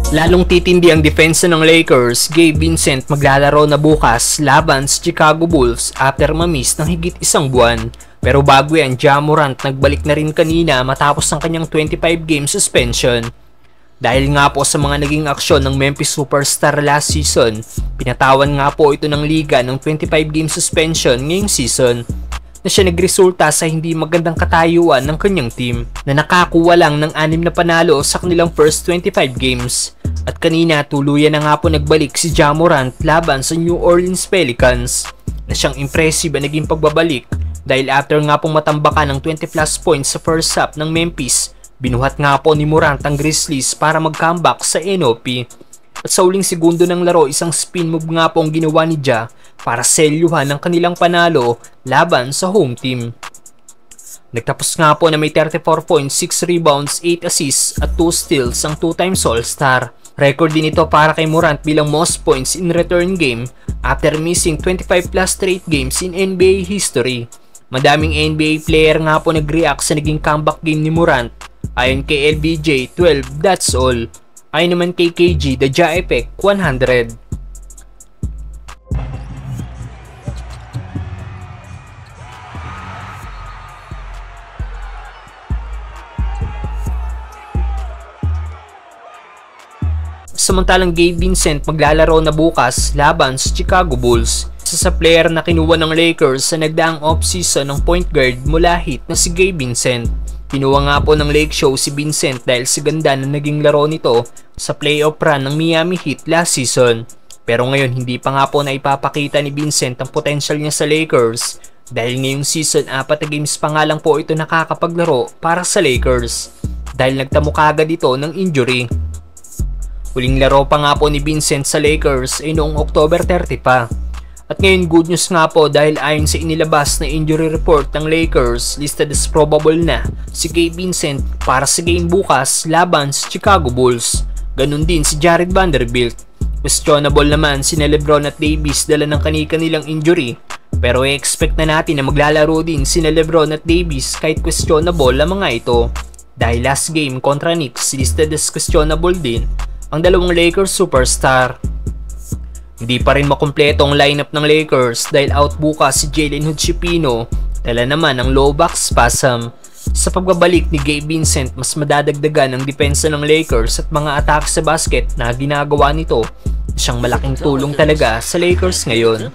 Lalong titindi ang depensa ng Lakers. Gabe Vincent maglalaro na bukas laban sa Chicago Bulls after mamiss ng higit isang buwan. Pero bago yan, Ja Morant nagbalik na rin kanina matapos ang kanyang 25-game suspension. Dahil nga po sa mga naging aksyon ng Memphis Superstar last season, pinatawan nga po ito ng liga ng 25-game suspension ngayong season, na siya nagresulta sa hindi magandang katayuan ng kanyang team na nakakuha lang ng 6 na panalo sa kanilang first 25 games. At kanina tuluyan na nga po nagbalik si Ja Morant laban sa New Orleans Pelicans na siyang impressive ang naging pagbabalik dahil after nga pong matambakan ng 20 plus points sa first half ng Memphis, binuhat nga po ni Morant ang Grizzlies para mag-comeback sa NOP. At sa uling segundo ng laro, isang spin move nga po ang ginawa ni Ja para selyuhan ang kanilang panalo laban sa home team. Nagtapos nga po na may 34 points, 6 rebounds, 8 assists at 2 steals ang 2 times All-Star. Record din ito para kay Morant bilang most points in return game after missing 25 plus straight games in NBA history. Madaming NBA player nga po nag-react sa naging comeback game ni Morant. Ayon kay LBJ, 12, that's all. Ayon naman kay KG, the Ja Effect, 100. Samantalang Gabe Vincent maglalaro na bukas laban sa Chicago Bulls. Isa sa player na kinuha ng Lakers sa nagdaang off-season ng point guard mula Heat na si Gabe Vincent. Kinuha nga po ng Lake Show si Vincent dahil sa ganda na naging laro nito sa playoff run ng Miami Heat last season. Pero ngayon hindi pa nga po na ipapakita ni Vincent ang potential niya sa Lakers dahil ngayong season 4 na games pa nga lang po ito nakakapaglaro para sa Lakers dahil nagtamo kagad ito ng injury. Huling laro pa nga po ni Vincent sa Lakers ay noong October 30 pa. At ngayon good news nga po dahil ayon sa inilabas na injury report ng Lakers, listed as probable na si Gabe Vincent para sa game bukas laban sa Chicago Bulls. Ganun din si Jared Vanderbilt. Questionable naman si LeBron at Davis dala ng kanilang injury. Pero i-expect na natin na maglalaro din si LeBron at Davis kahit questionable ang mga ito. Dahil last game kontra Knicks listed as questionable din ang dalawang Lakers superstar. Hindi pa rin makumpleto ang lineup ng Lakers dahil out bukas si Jalen Hood-Schifino, dala naman ang low back spasm. Sa pagbabalik ni Gabe Vincent, mas madadagdagan ang depensa ng Lakers at mga atake sa basket na ginagawa nito. Siyang malaking tulong talaga sa Lakers ngayon.